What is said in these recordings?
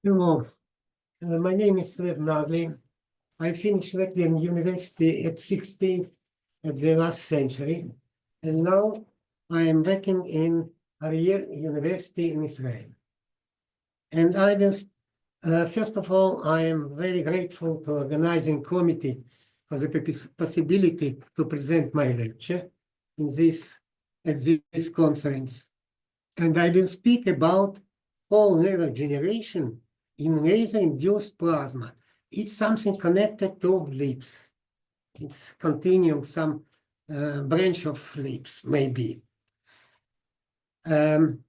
Hello, my name is Lev Nagli. I finished Latvian University at 16 at the last century, and now I am working in Ariel University in Israel. And I will, first of all, I am very grateful to organizing committee for the possibility to present my lecture in at this conference. And I will speak about whole level generation in laser-induced plasma. It's something connected to LIPS. It's continuing some branch of LIPS, maybe. From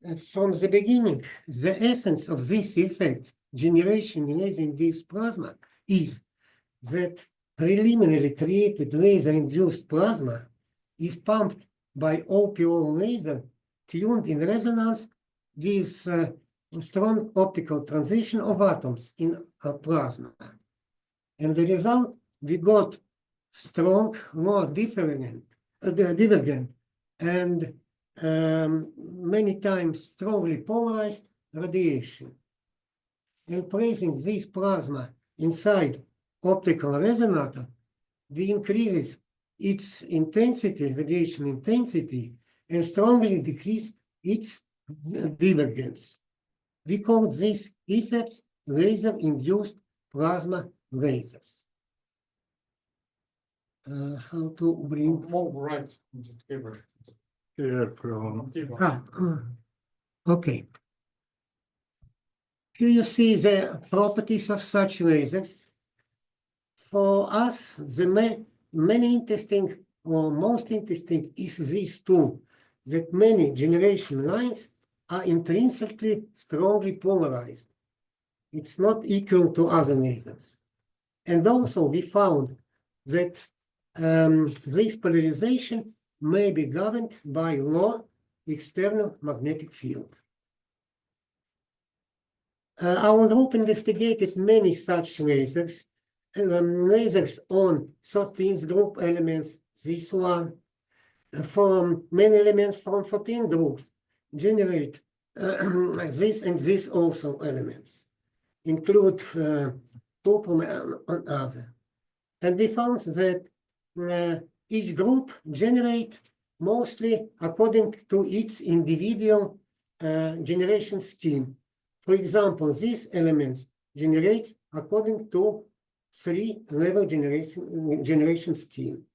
the beginning, the essence of this effect, generation in laser-induced plasma, is that preliminarily created laser-induced plasma is pumped by OPO laser tuned in resonance with strong optical transition of atoms in plasma. And the result, we got strong, more divergent, and many times strongly polarized radiation. And placing this plasma inside optical resonator, we increases its intensity, radiation intensity, and strongly decrease its divergence. We call these effects laser-induced plasma lasers. How to bring? Move right into the keyboard. Okay. Here you see the properties of such lasers. For us, the many interesting or most interesting is these two, that many generation lines are intrinsically strongly polarized. It's not equal to other lasers. And also we found that this polarization may be governed by low external magnetic field. Our group investigated many such lasers, lasers on 13th group elements, this one, from many elements from 14 groups, generate this and this also elements, include copper and other. And we found that each group generate mostly according to its individual generation scheme. For example, these elements generate according to 3-level generation scheme.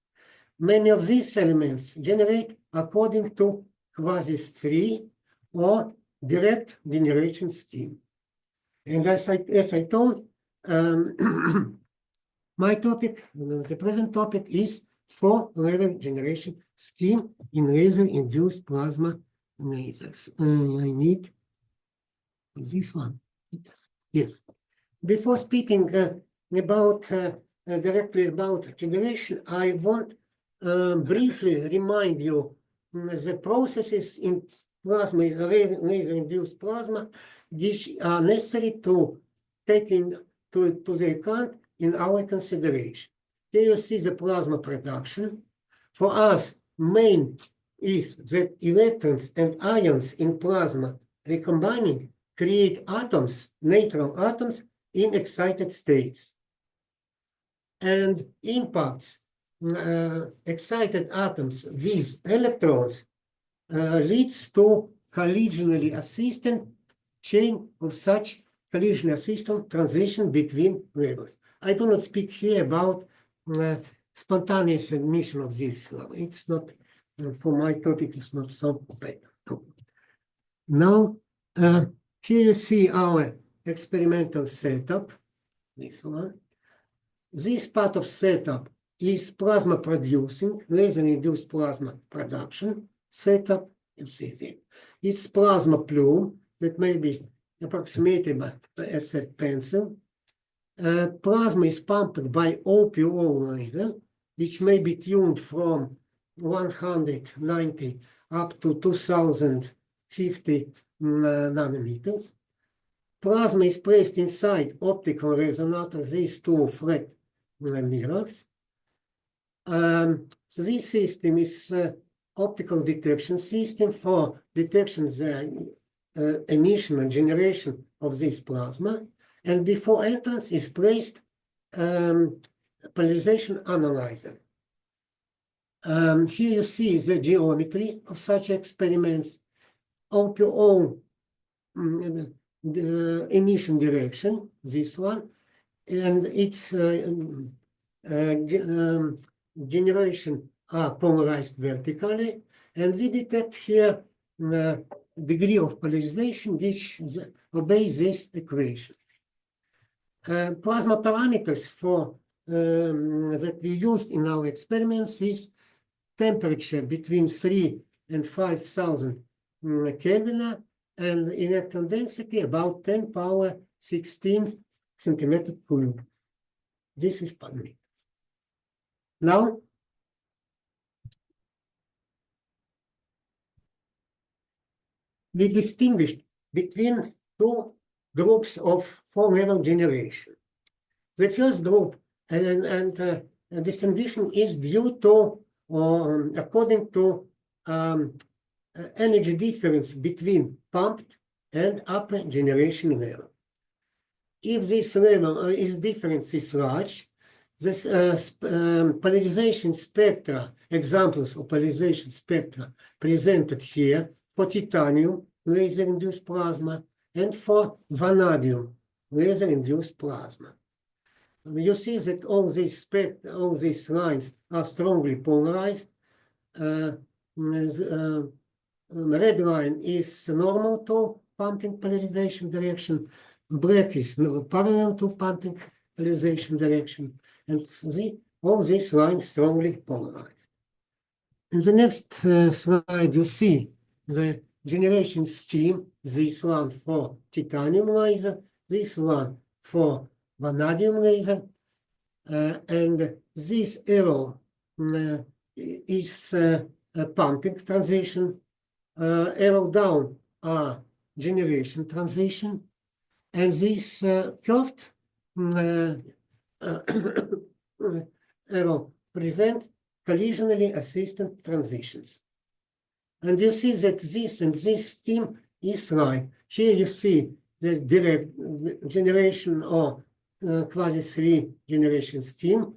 Many of these elements generate according to quasi-3 or direct generation scheme. And as I told, my topic, the present topic, is 4-level generation scheme in laser-induced plasma lasers. I need this one. Yes. Before speaking directly about generation, I want briefly remind you the processes in plasma, laser-induced plasma, which are necessary to take into the account in our consideration. Here you see the plasma production. For us, main is that electrons and ions in plasma recombining create atoms, neutral atoms, in excited states. And impacts excited atoms with electrons leads to collisionally assistant chain of such collision assistant transition between levels. I do not speak here about spontaneous emission of this. It's not, for my topic, it's not so bad. Now, here you see our experimental setup, this one. This part of setup is plasma producing, laser-induced plasma production setup. You see there. It's plasma plume that may be approximated by a pencil. Plasma is pumped by OPO laser, which may be tuned from 190 up to 2050 nanometers. Plasma is placed inside optical resonator, these two flat mirrors. This system is optical detection system for detection the emission and generation of this plasma, and before entrance is placed polarization analyzer. Here you see the geometry of such experiments. OPO, the emission direction, this one, and its generation are polarized vertically, and we detect here degree of polarization which obeys this equation. Plasma parameters for that we used in our experiments is temperature between 3 and 5,000 Kelvin, and electron density about 10 power 16 centimeter cube. This is parameters. Now, we distinguished between two groups of four-level generation. The first group and distinction is due to, according to energy difference between pumped and upper generation level. If this level difference is large, this polarization spectra, examples of polarization spectra presented here for titanium laser-induced plasma and for vanadium laser-induced plasma. You see that all these lines are strongly polarized. Red line is normal to pumping polarization direction. Black is parallel to pumping polarization direction. And all these lines strongly polarized. In the next slide, you see the generation scheme. This one for titanium laser, this one for vanadium laser, and this arrow is a pumping transition. Arrow down are generation transition, and this curved arrow presents collisionally assisted transitions. And you see that this and this scheme is like, here you see the direct generation or quasi-3 generation scheme,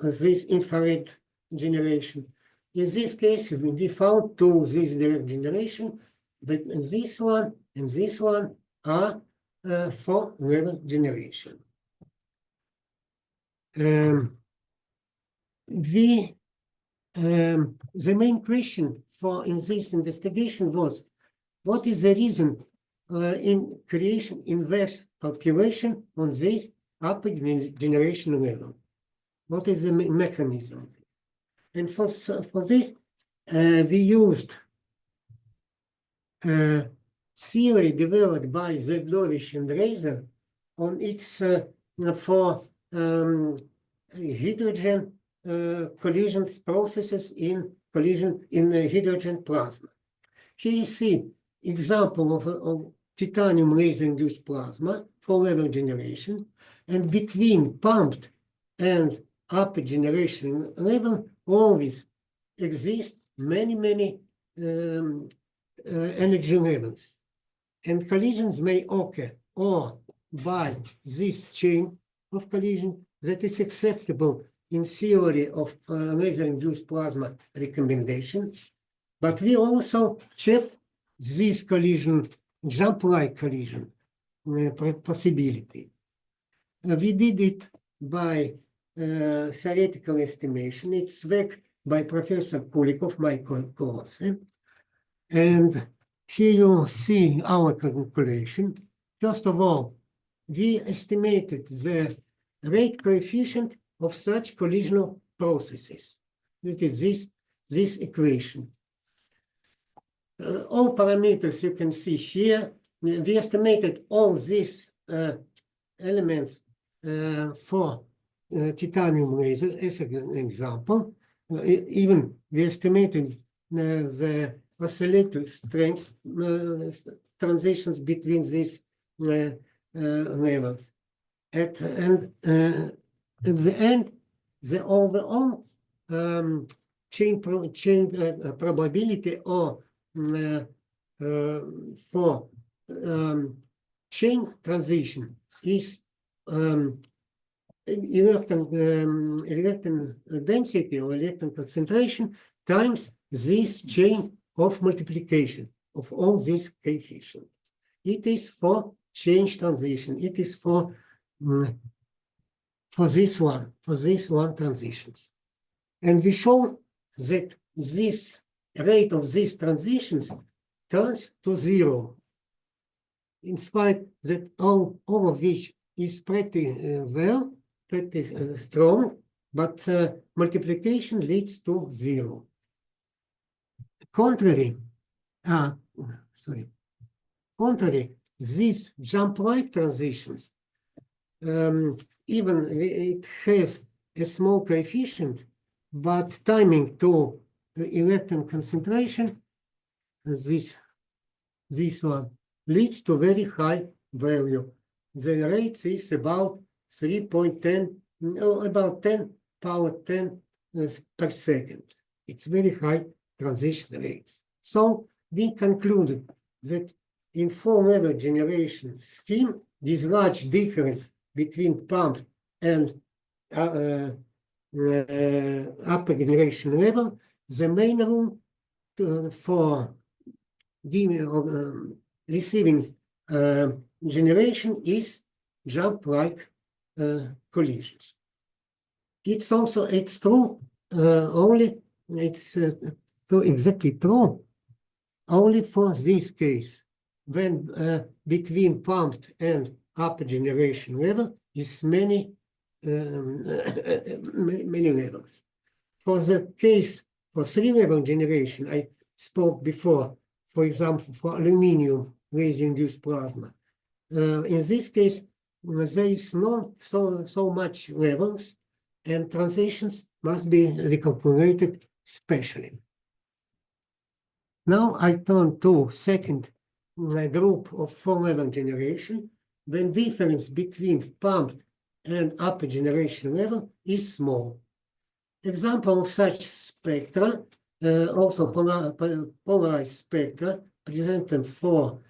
this infrared generation. In this case, we found two this direct generation, but this one and this one are four-level generation. The main question in this investigation was, what is the reason in creation inverse population on this upper generation level? What is the mechanism? And for this, we used theory developed by Zedlovich and Reiser on its for hydrogen collisions processes in hydrogen plasma. Here you see example of titanium laser-induced plasma for level generation, and between pumped and upper generation level always exist many energy levels, and collisions may occur or by this chain of collision that is acceptable in theory of laser-induced plasma recommendation, but we also check this collision, jump-like collision possibility. We did it by theoretical estimation. It's work by Professor Kulikov, my co-author. And here you see our calculation. First of all, we estimated the rate coefficient of such collisional processes. That is this equation. All parameters you can see here. We estimated all these elements for titanium laser as an example. Even we estimated the oscillator strength transitions between these levels. At the end, the overall chain probability or for chain transition is electron density or electron concentration times this chain of multiplication of all these coefficients. It is for change transition. It is for this one transitions. And we show that this rate of these transitions turns to 0, in spite that all of which is pretty pretty strong, but multiplication leads to 0. Contrary, these jump-like transitions, even it has a small coefficient, but timing to the electron concentration, this one, leads to very high value. The rate is about 3.10, about 10 power 10 per second. It's very high transition rates. So we concluded that in 4-level generation scheme, this large difference between pumped and upper generation level, the main rule for receiving generation is jump-like collisions. It's true only, exactly true only for this case, when between pumped and upper generation level is many levels. For the case for 3-level generation, I spoke before, for example, for aluminium laser-induced plasma. In this case, there is not so much levels, and transitions must be recalculated specially. Now I turn to second group of 4-level generation, when difference between pumped and upper generation level is small. Example of such spectra, also polarized spectra, presented for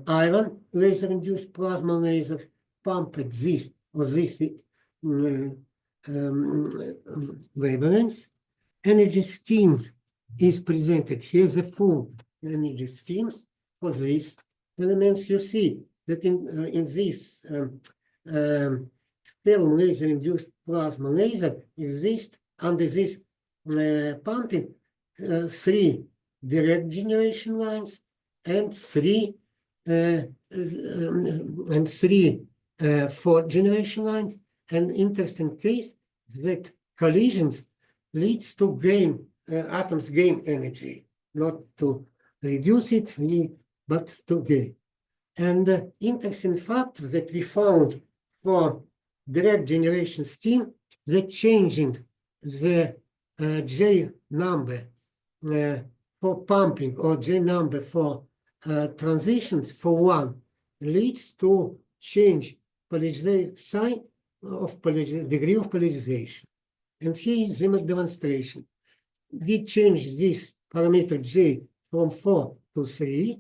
iron laser-induced plasma lasers pumped at this or this wavelengths. Energy schemes is presented here, the full energy schemes for these elements. You see that in this film laser-induced plasma laser exist under this pumping 3 direct generation lines and 3 4 generation lines. An interesting case that collisions leads to gain, atoms gain energy, not to reduce it, but to gain. And interesting fact that we found for direct generation scheme, that changing the J number for pumping or J number for transitions for 1 leads to change sign of degree of polarization. And here is the demonstration. We change this parameter J from 4 to 3.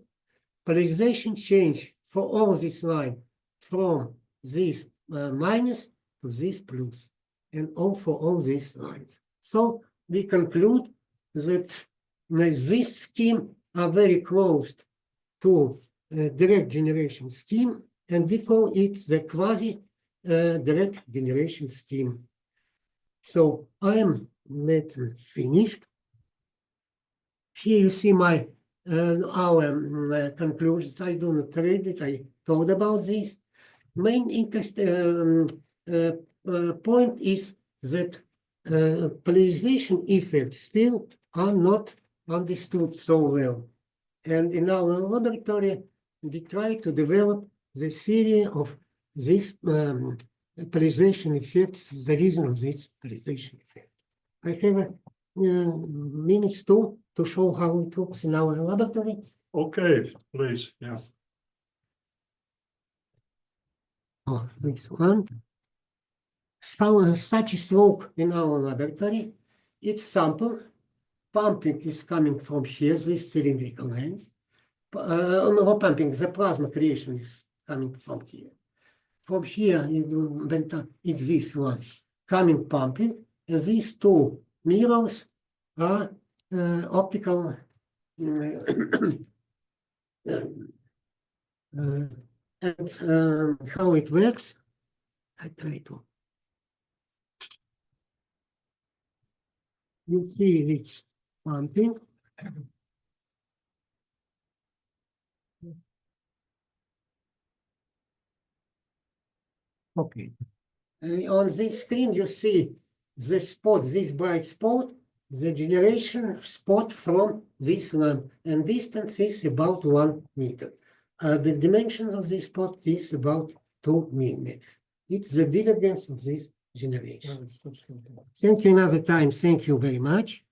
Polarization change for all this line from this minus to this plus, and all for all these lines. So we conclude that this scheme are very close to direct generation scheme, and we call it the quasi direct generation scheme. So I am finished. Here you see my our conclusions. I do not read it. I told about this. Main interest point is that polarization effects still are not understood so well. And in our laboratory, we try to develop the theory of this polarization effects, the reason of this polarization effect. I have a minutes to show how it looks in our laboratory. Okay, please, yeah. Oh, this one. So, such a slope in our laboratory. Its sample pumping is coming from here, this cylindrical lens. no pumping, the plasma creation is coming from here. From here, it's this one coming pumping, and these two mirrors are optical. And how it works, I try to. You see it's pumping. Okay. On this screen, you see the spot, this bright spot, the generation spot from this lamp, and distance is about 1 meter. The dimension of this spot is about 2 millimeters. It's the divergence of this generation. Thank you another time. Thank you very much.